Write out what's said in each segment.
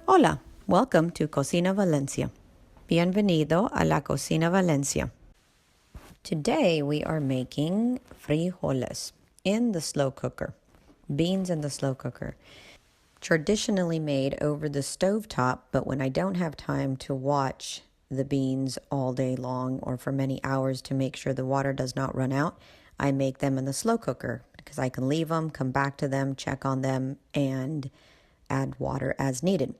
Hola, welcome to Cocina Valencia. Bienvenido a la Cocina Valencia. Today we are making frijoles in the slow cooker, beans in the slow cooker. Traditionally made over the stovetop, but when I don't have time to watch the beans all day long or for many hours to make sure the water does not run out, I make them in the slow cooker because I can leave them, come back to them, check on them, and add water as needed.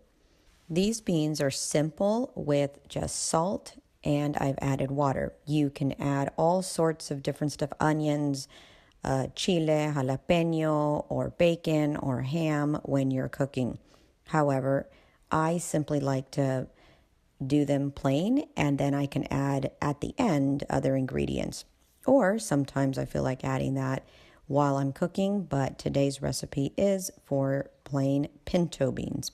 These beans are simple with just salt, and I've added water. You can add all sorts of different stuff, onions, chile, jalapeno, or bacon, or ham when you're cooking. However, I simply like to do them plain, and then I can add at the end other ingredients. Or sometimes I feel like adding that while I'm cooking, but today's recipe is for plain pinto beans.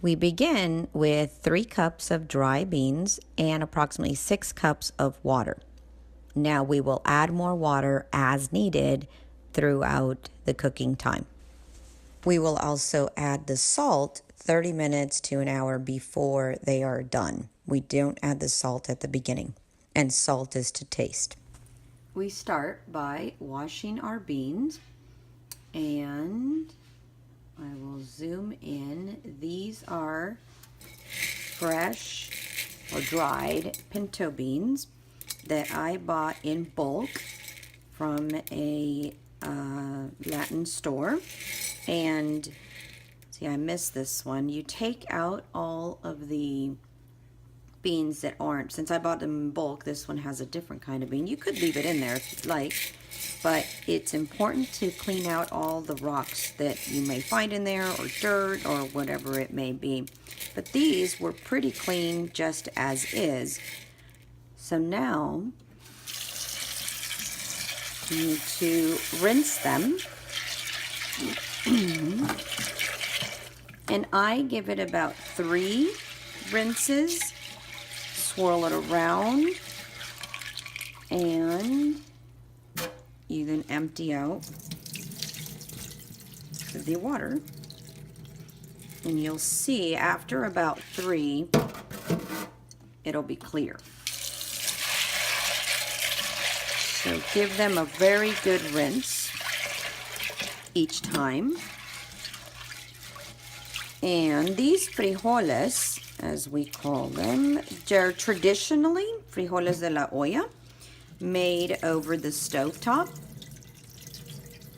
We begin with 3 cups of dry beans and approximately 6 cups of water. Now we will add more water as needed throughout the cooking time. We will also add the salt 30 minutes to an hour before they are done. We don't add the salt at the beginning, and salt is to taste. We start by washing our beans, and I will zoom in. These are fresh or dried pinto beans that I bought in bulk from a Latin store. And see, I missed this one. You take out all of the beans that aren't, since I bought them in bulk, this one has a different kind of bean. You could leave it in there if you'd like, but it's important to clean out all the rocks that you may find in there, or dirt, or whatever it may be. But these were pretty clean just as is. So now you need to rinse them. And I give it about 3 rinses. Swirl it around, and you then empty out the water, and you'll see after about 3 it'll be clear. So give them a very good rinse each time. And these frijoles, as we call them, they're traditionally frijoles de la olla, made over the stovetop.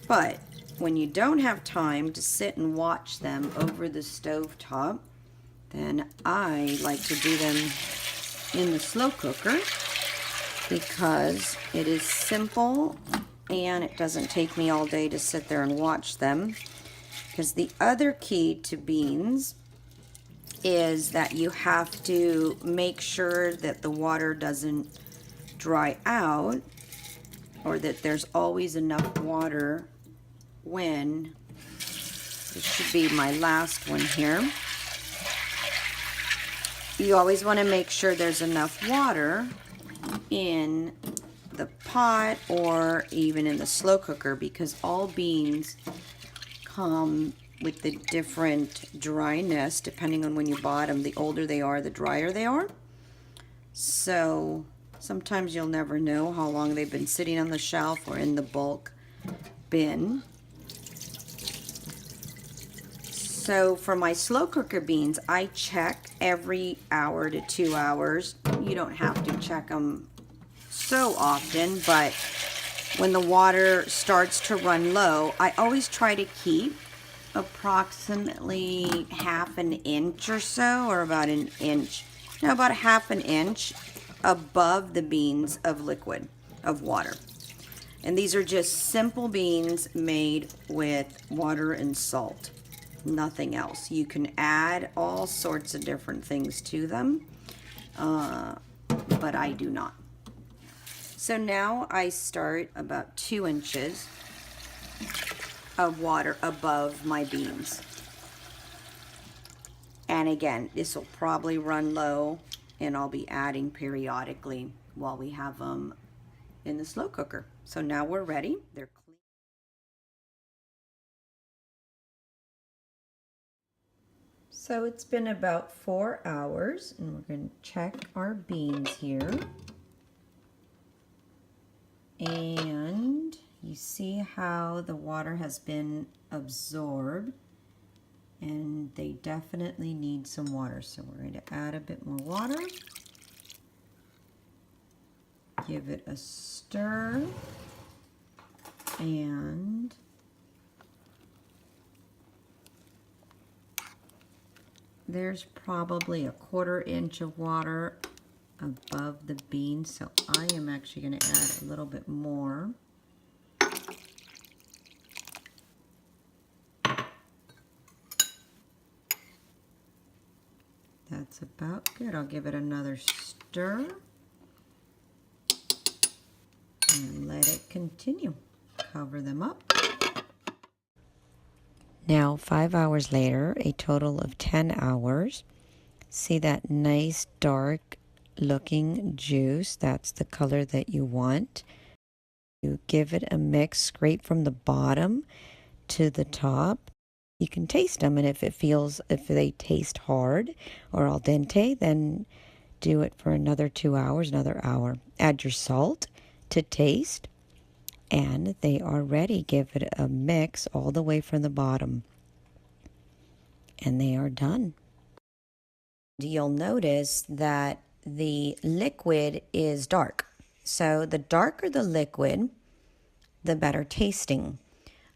But when you don't have time to sit and watch them over the stovetop, then I like to do them in the slow cooker because it is simple and it doesn't take me all day to sit there and watch them. Because the other key to beans is that you have to make sure that the water doesn't dry out, or that there's always enough water when, this should be my last one here. You always want to make sure there's enough water in the pot or even in the slow cooker, because all beans come with the different dryness depending on when you bought them. The older they are, the drier they are. So sometimes you'll never know how long they've been sitting on the shelf or in the bulk bin. So for my slow cooker beans, I check every hour to 2 hours. You don't have to check them so often, but when the water starts to run low, I always try to keep approximately half an inch or so, or about an inch, no, about a half an inch above the beans of liquid, of water. And these are just simple beans made with water and salt, nothing else. You can add all sorts of different things to them, but I do not. So now I start about 2 inches of water above my beans. And again, this will probably run low, and I'll be adding periodically while we have them in the slow cooker. So now we're ready. They're clean. So it's been about 4 hours, and we're going to check our beans here. And you see how the water has been absorbed, and they definitely need some water. So we're going to add a bit more water. Give it a stir, and there's probably a 1/4 inch of water above the beans, so I am actually going to add a little bit more. That's about good. I'll give it another stir and let it continue. Cover them up. Now 5 hours later, a total of 10 hours. See that nice dark looking juice? That's the color that you want. You give it a mix, scrape from the bottom to the top. You can taste them, and if they taste hard or al dente, then do it for another 2 hours, another hour. Add your salt to taste, and they are ready. Give it a mix all the way from the bottom, and they are done. You'll notice that the liquid is dark. So the darker the liquid, the better tasting.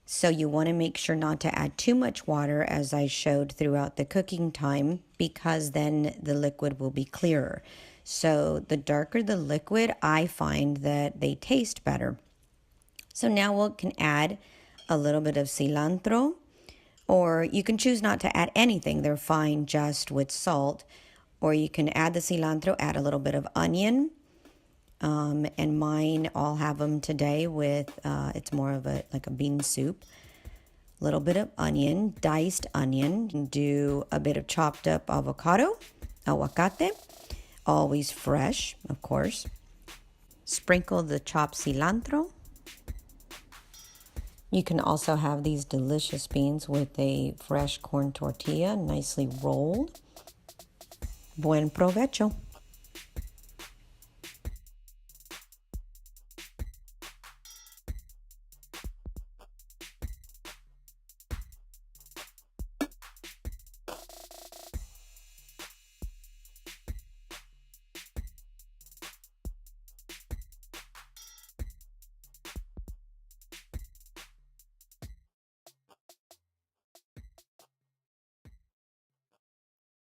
So you want to make sure not to add too much water, as I showed throughout the cooking time, because then the liquid will be clearer. So the darker the liquid, I find that they taste better. So now we can add a little bit of cilantro, or you can choose not to add anything. They're fine just with salt. Or you can add the cilantro, add a little bit of onion. And mine, I'll have them today with, it's more of like a bean soup. A little bit of onion, diced onion. You can do a bit of chopped up avocado, aguacate, always fresh, of course. Sprinkle the chopped cilantro. You can also have these delicious beans with a fresh corn tortilla, nicely rolled. Buen provecho.